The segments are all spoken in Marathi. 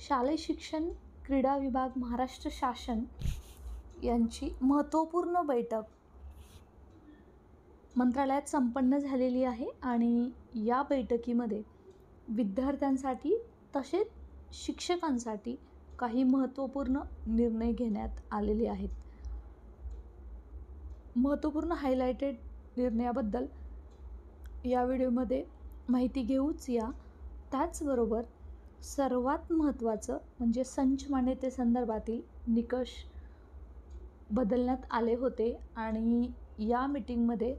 शालेय शिक्षण क्रीडा विभाग महाराष्ट्र शासन यांची महत्त्वपूर्ण बैठक मंत्रालयात संपन्न झालेली आहे आणि या बैठकीमध्ये विद्यार्थ्यांसाठी तसेच शिक्षकांसाठी काही महत्त्वपूर्ण निर्णय घेण्यात आलेले आहेत. महत्त्वपूर्ण हायलाइटेड निर्णयाबद्दल या व्हिडिओमध्ये माहिती घेऊच या. त्याचबरोबर सर्वात महत्त्वाचं म्हणजे संच मान्यतेसंदर्भातील निकष बदलण्यात आले होते आणि या मीटिंगमध्ये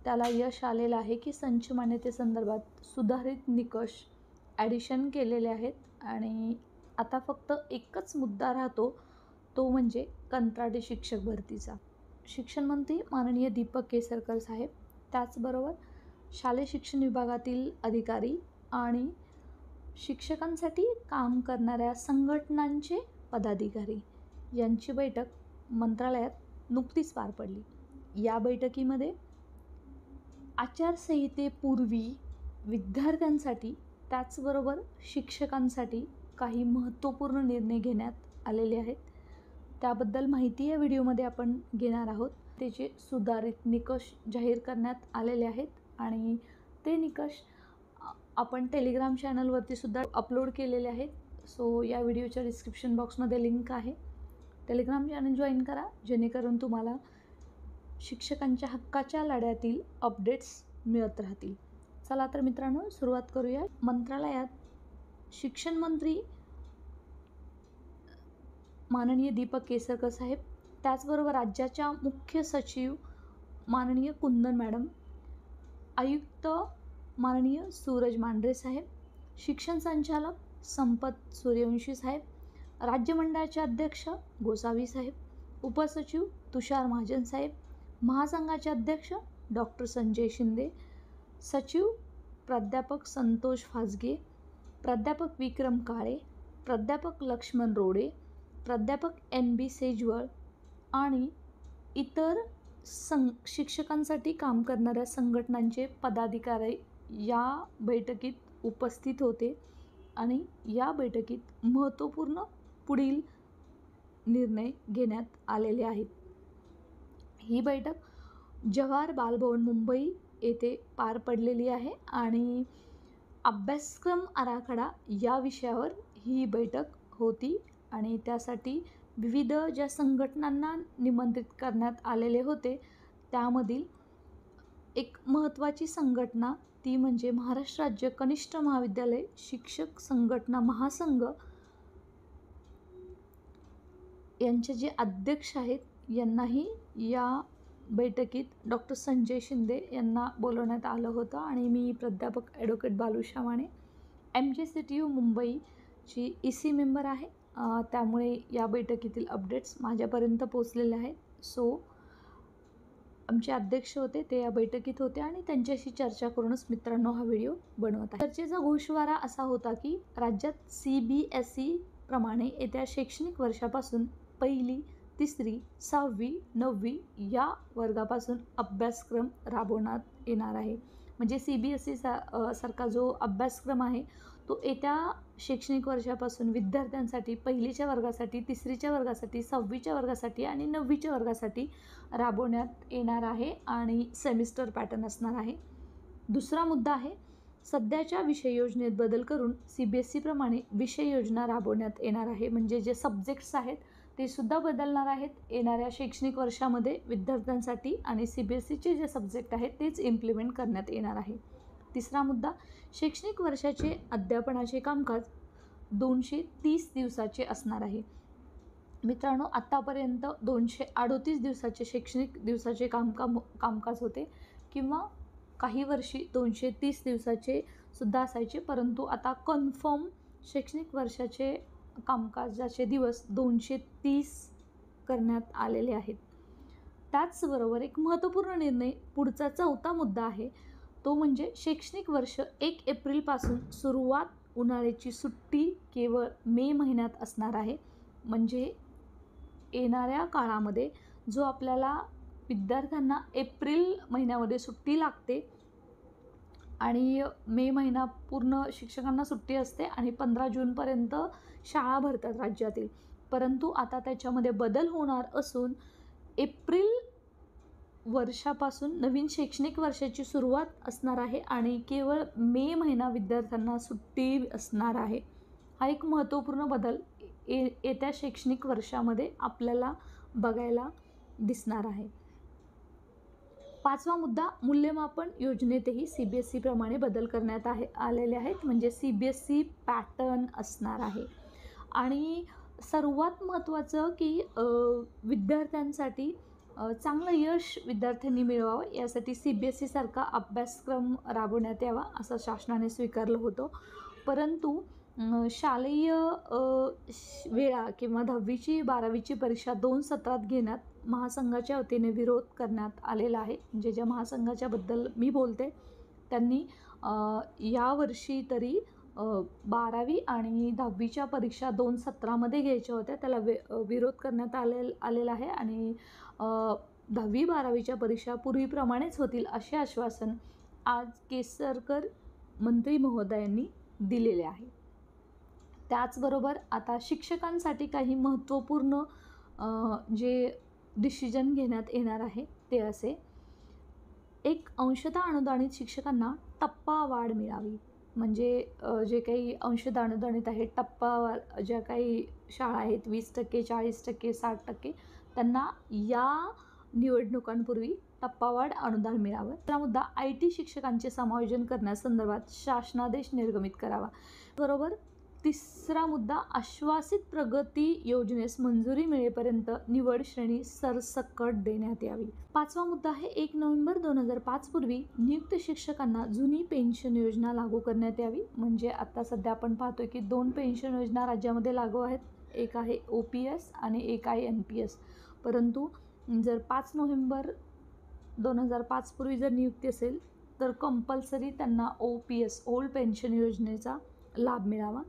त्याला यश आलेलं आहे की संच मान्यतेसंदर्भात सुधारित निकष ॲडिशन केलेले आहेत आणि आता फक्त एकच मुद्दा राहतो, तो म्हणजे कंत्राटी शिक्षक भरतीचा. शिक्षण मंत्री माननीय दीपक केसरकर साहेब, त्याचबरोबर शालेय शिक्षण विभागातील अधिकारी आणि शिक्षकांसाठी काम करणाऱ्या संघटनांचे पदाधिकारी यांची बैठक मंत्रालयात नुकतीच पार पडली. या बैठकीमध्ये आचारसंहितेपूर्वी विद्यार्थ्यांसाठी त्याचबरोबर शिक्षकांसाठी काही महत्त्वपूर्ण निर्णय घेण्यात आलेले आहेत. त्याबद्दल माहिती या व्हिडिओमध्ये आपण घेणार आहोत. त्याचे सुधारित निकष जाहीर करण्यात आलेले आहेत आणि ते निकष आपण टेलिग्राम चॅनलवरती सुद्धा अपलोड केलेले आहेत. सो या व्हिडिओच्या डिस्क्रिप्शन बॉक्समध्ये लिंक आहे. टेलिग्राम चॅनल जॉईन करा जेणेकरून तुम्हाला शिक्षकांच्या हक्काच्या लढ्यातील अपडेट्स मिळत राहतील. चला तर मित्रांनो, सुरुवात करूया. मंत्रालयात शिक्षण मंत्री माननीय दीपक केसरकर साहेब, त्याचबरोबर राज्याच्या मुख्य सचिव माननीय कुंदन मॅडम, आयुक्त माननीय सूरज मांढरे साहेब, शिक्षण संचालक संपत सूर्यवंशी साहेब, राज्य मंडळाचे अध्यक्ष गोसावी साहेब, उपसचिव तुषार महाजन साहेब, महासंघाचे अध्यक्ष डॉक्टर संजय शिंदे, सचिव प्राध्यापक संतोष फासगे, प्राध्यापक विक्रम काळे, प्राध्यापक लक्ष्मण रोडे, प्राध्यापक NB सेजवळ आणि इतर शिक्षकांसाठी काम करणाऱ्या संघटनांचे पदाधिकारी या बैठकीत उपस्थित होते आणि या बैठकीत महत्त्वपूर्ण पुढील निर्णय घेण्यात आलेले आहेत. ही बैठक जवाहर बालभवन मुंबई येथे पार पडलेली आहे आणि अभ्यासक्रम आराखडा या विषयावर ही बैठक होती आणि त्यासाठी विविध ज्या संघटनांना निमंत्रित करण्यात आलेले होते त्यामधील एक महत्त्वाची संघटना ती म्हणजे महाराष्ट्र राज्य कनिष्ठ महाविद्यालय शिक्षक संघटना महासंघ यांचे जे अध्यक्ष आहेत यांनाही या बैठकीत डॉक्टर संजय शिंदे यांना बोलवण्यात आलं होतं आणि मी प्राध्यापक ॲडव्होकेट बालुशा माने MJCTU मुंबईची EC मेंबर आहे. त्यामुळे या बैठकीतील अपडेट्स माझ्यापर्यंत पोचलेले आहेत. सो आमचे अध्यक्ष होते ते या बैठकीत होते आणि त्यांच्याशी चर्चा करूनच मित्रांनो हा व्हिडिओ बनवत आहे. चर्चेचा गोषवारा असा होता की राज्यात CBSE प्रमाणे येत्या शैक्षणिक वर्षापासून पहिली, तिसरी, 6वी, 9वी या वर्गापासून अभ्यासक्रम राबवण्यात येणार आहे. म्हणजे CBSE सारखा जो अभ्यासक्रम आहे तो येत्या शैक्षणिक वर्षापासून विद्यार्थ्यांसाठी पहिलीच्या वर्गासाठी, तिसरीच्या वर्गासाठी, 6वीच्या वर्गासाठी आणि 9वीच्या वर्गासाठी राबवण्यात येणार आहे आणि सेमिस्टर पॅटर्न असणार आहे. दुसरा मुद्दा आहे सध्याच्या विषय योजनेत बदल करून CBSE प्रमाणे विषय योजना राबवण्यात येणार आहे. म्हणजे जे सब्जेक्ट्स आहेत ते सुद्धा बदलणार आहेत येणाऱ्या शैक्षणिक वर्षामध्ये विद्यार्थ्यांसाठी आणि CBSEचे जे सब्जेक्ट आहेत तेच इम्प्लिमेंट करण्यात येणार आहे. तिसरा मुद्दा शैक्षणिक वर्षाचे अध्यापनाचे कामकाज 230 दिवसाचे असणार आहे. मित्रांनो, आत्तापर्यंत 238 दिवसाचे शैक्षणिक दिवसाचे कामकाज होते किंवा काही वर्षी 230 दिवसाचे सुद्धा असायचे, परंतु आता कन्फर्म शैक्षणिक वर्षाचे कामकाजाचे दिवस 230 करण्यात आलेले आहेत. त्याचबरोबर एक महत्त्वपूर्ण निर्णय पुढचा चौथा मुद्दा आहे तो म्हणजे शैक्षणिक वर्ष 1 एप्रिलपासून सुरुवात उन्हाळ्याची सुट्टी केवळ मे महिन्यात असणार आहे. म्हणजे येणाऱ्या काळामध्ये जो आपल्याला विद्यार्थ्यांना एप्रिल महिन्यामध्ये सुट्टी लागते आणि मे महिना पूर्ण शिक्षकांना सुट्टी असते आणि 15 जूनपर्यंत शाळा भरतात राज्यातील, परंतु आता त्याच्यामध्ये बदल होणार असून एप्रिल वर्षापासून नवीन शैक्षणिक वर्षाची सुरुवात असणार आहे आणि केवळ मे महिना विद्यार्थ्यांना सुट्टी असणार आहे. हा एक महत्त्वपूर्ण बदल येत्या शैक्षणिक वर्षामध्ये आपल्याला बघायला दिसणार आहे. 5वा मुद्दा, मूल्यमापन योजनेतही CBSE प्रमाणे बदल करण्यात आलेले आहेत, म्हणजे CBSE पॅटर्न असणार आहे. आणि सर्वात महत्त्वाचं की विद्यार्थ्यांसाठी चांगलं यश विद्यार्थ्यांनी मिळवावं यासाठी CBSE सारखा अभ्यासक्रम राबवण्यात यावा असं शासनाने स्वीकारलं होतं. परंतु शालेय वेळा किंवा 10वी 12वीची परीक्षा 2 सत्रात घेण्यात महासंघाच्या वतीने विरोध करण्यात आलेला आहे. म्हणजे ज्या महासंघाच्याबद्दल मी बोलते त्यांनी यावर्षी तरी 12वी आणि 10वीच्या परीक्षा 2 सत्रामध्ये घ्यायच्या होत्या, त्याला विरोध करण्यात आलेला आहे आणि 10वी 12वीच्या परीक्षा पूर्वीप्रमाणेच होतील असे आश्वासन आज केसरकर मंत्री महोदयांनी दिलेले आहे. त्याचबरोबर आता शिक्षकांसाठी काही महत्त्वपूर्ण जे डिसिजन घेण्यात येणार आहे ते असे, एक अंशतः अनुदानित शिक्षकांना टप्पावाढ मिळावी. म्हणजे जे काही अंशतः अनुदानित आहे, टप्पावार ज्या काही शाळा आहेत 20%, 40%, 60%, त्यांना या निवडणुकांपूर्वी टप्पावाढ अनुदान मिळावं. दुसरा मुद्दा, IT शिक्षकांचे समायोजन करण्यासंदर्भात शासनादेश निर्गमित करावा. बरोबर. तिसरा मुद्दा, आश्वासित प्रगती योजनेस मंजुरी मिळेपर्यंत निवड श्रेणी सरसकट देण्यात यावी. 5वा मुद्दा आहे, 1 नोव्हेंबर 2005 पूर्वी नियुक्त शिक्षकांना जुनी पेन्शन योजना लागू करण्यात यावी. म्हणजे आता सध्या आपण पाहतोय की 2 पेन्शन योजना राज्यामध्ये लागू आहेत, एक आहे OPS आणि एक आहे NPS. परंतु जर 5 नोव्हेंबर 2005 पूर्वी जर नियुक्ती असेल तर कंपल्सरी त्यांना OPS ओल्ड पेन्शन योजनेचा लाभ मिळावा.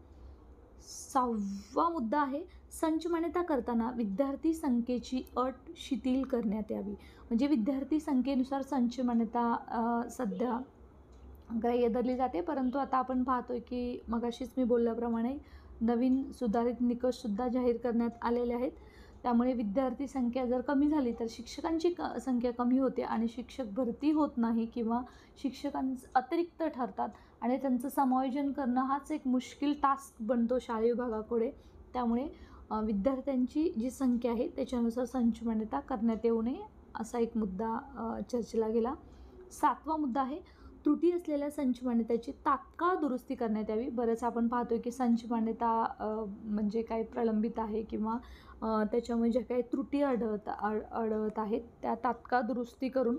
6वा मुद्दा आहे, संच मान्यता करताना विद्यार्थी संख्येची अट शिथिल करण्यात यावी. म्हणजे विद्यार्थी संख्येनुसार संच मान्यता सध्या ग्राह्य धरली जाते, परंतु आता आपण पाहतोय की मगाशीच मी बोलल्याप्रमाणे नवीन सुधारित निकषसुद्धा जाहीर करण्यात आलेले आहेत. त्यामुळे विद्यार्थी संख्या जर कमी झाली तर शिक्षकांची संख्या कमी होते आणि शिक्षक भरती होत नाही किंवा शिक्षकांचं अतिरिक्त ठरतात आणि त्यांचं समायोजन करणं हाच एक मुश्किल टास्क बनतो शालेय विभागाकडे. त्यामुळे विद्यार्थ्यांची जी संख्या आहे त्याच्यानुसार संच मान्यता करण्यात येऊ नये असा एक मुद्दा चर्चेला गेला. 7वा मुद्दा आहे, त्रुटी असलेल्या संच मान्यतेची तात्काळ दुरुस्ती करण्यात यावी. बरंच आपण पाहतोय की संच मान्यता म्हणजे काय प्रलंबित आहे किंवा त्याच्यामुळे ज्या काही त्रुटी आढळत आहेत त्या तात्काळ दुरुस्ती करून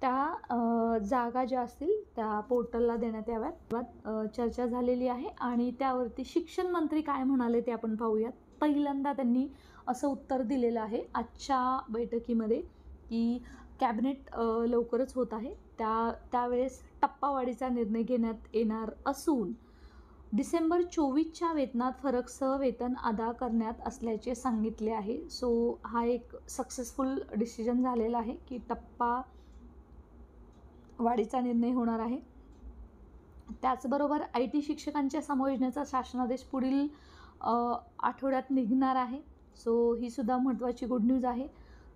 त्या जागा ज्या असतील त्या पोर्टलला देण्यात याव्यात. चर्चा झालेली आहे आणि त्यावरती शिक्षण मंत्री काय म्हणाले ते आपण पाहूयात. पहिल्यांदा त्यांनी असं उत्तर दिलेलं आहे आजच्या बैठकीमध्ये की कॅबिनेट लवकरच होत आहे, त्यावेळेस टप्पावाढीचा निर्णय घेण्यात येणार असून डिसेंबर 24च्या वेतनात फरकसह वेतन अदा करण्यात असल्याचे सांगितले आहे. सो हा एक सक्सेसफुल डिसिजन झालेला आहे की टप्पा वाढीचा निर्णय होणार आहे. त्याचबरोबर IT शिक्षकांच्या समायोजनाचा शासनादेश पुढील आठवड्यात निघणार आहे. सो ही सुद्धा महत्त्वाची गुड न्यूज आहे.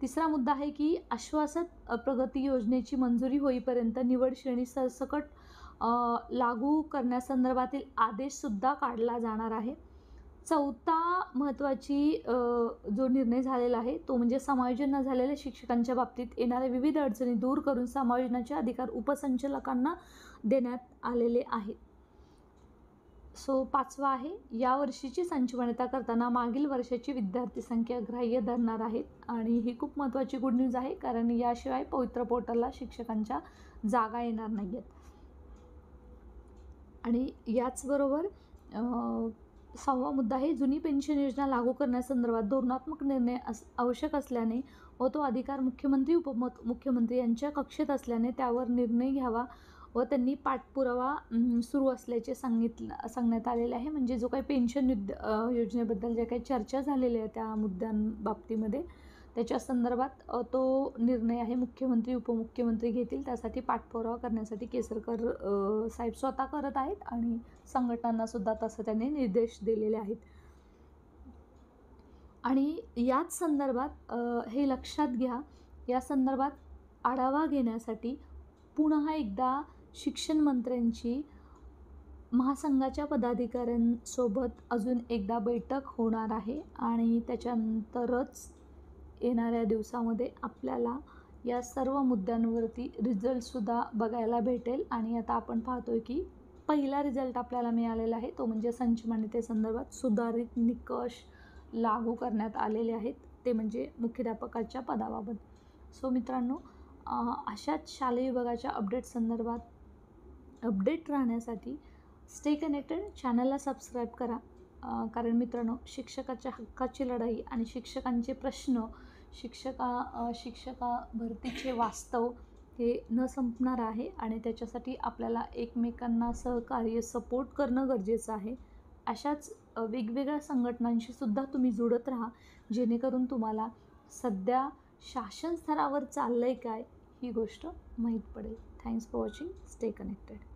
तिसरा मुद्दा आहे की आश्वासक प्रगती योजनेची मंजुरी होईपर्यंत निवड श्रेणी सरसकट लागू करण्यासंदर्भातील आदेशसुद्धा काढला जाणार आहे. चौथा महत्त्वाची जो निर्णय झालेला आहे तो म्हणजे समायोजन न झालेल्या शिक्षकांच्या बाबतीत येणाऱ्या विविध अडचणी दूर करून समायोजनाचे अधिकार उपसंचालकांना देण्यात आलेले आहेत. सो 5वा आहे, यावर्षीची संच मान्यता करताना मागील वर्षाची विद्यार्थी संख्या ग्राह्य धरणार आहेत आणि ही खूप महत्त्वाची गुड न्यूज आहे कारण याशिवाय पवित्र पोर्टलला शिक्षकांच्या जागा येणार नाही आहेत. आणि याचबरोबर 6वा मुद्दा आहे, जुनी पेन्शन योजना लागू करण्यासंदर्भात धोरणात्मक निर्णय आवश्यक असल्याने व तो अधिकार मुख्यमंत्री उपमुख्यमंत्री यांच्या कक्षेत असल्याने त्यावर निर्णय घ्यावा व त्यांनी पाठपुरावा सुरू असल्याचे सांगण्यात आलेले आहे. म्हणजे जो काही पेन्शन योजनेबद्दल ज्या काही चर्चा झालेल्या आहे त्या मुद्द्यांबाबतीमध्ये त्याच्या संदर्भात तो निर्णय आहे मुख्यमंत्री उपमुख्यमंत्री घेतील, त्यासाठी पाठपुरावा करण्यासाठी केसरकर साहेब स्वतः करत आहेत आणि संघटनांनासुद्धा तसं त्यांनी निर्देश दिलेले आहेत. आणि याच संदर्भात हे लक्षात घ्या, या संदर्भात आढावा घेण्यासाठी पुन्हा एकदा शिक्षण मंत्र्यांची महासंघाच्या पदाधिकाऱ्यांसोबत अजून एकदा बैठक होणार आहे आणि त्याच्यानंतरच येणाऱ्या दिवसामध्ये आपल्याला या सर्व मुद्द्यांवरती रिझल्टसुद्धा बघायला भेटेल. आणि आता आपण पाहतोय की पहिला रिझल्ट आपल्याला मिळालेला आहे, तो म्हणजे संच मान्यतेसंदर्भात सुधारित निकष लागू करण्यात आलेले आहेत, ते म्हणजे मुख्याध्यापकाच्या पदाबाबत. सो मित्रांनो, अशाच शालेय विभागाच्या अपडेट अपडेट राहण्यासाठी स्टे कनेक्टेड, चॅनलला सबस्क्राईब करा. कारण मित्रांनो, शिक्षकाच्या हक्काची लढाई आणि शिक्षकांचे प्रश्न, शिक्षका भरतीचे वास्तव हे न संपणार आहे आणि त्याच्यासाठी आपल्याला एकमेकांना सहकार्य, सपोर्ट करणं गरजेचं आहे. अशाच वेगवेगळ्या संघटनांशी सुद्धा तुम्ही जुळत राहा, जेणेकरून तुम्हाला सध्या शासन स्तरावर चाललं आहे काय ही गोष्ट माहीत पडेल. Thanks for watching. Stay connected.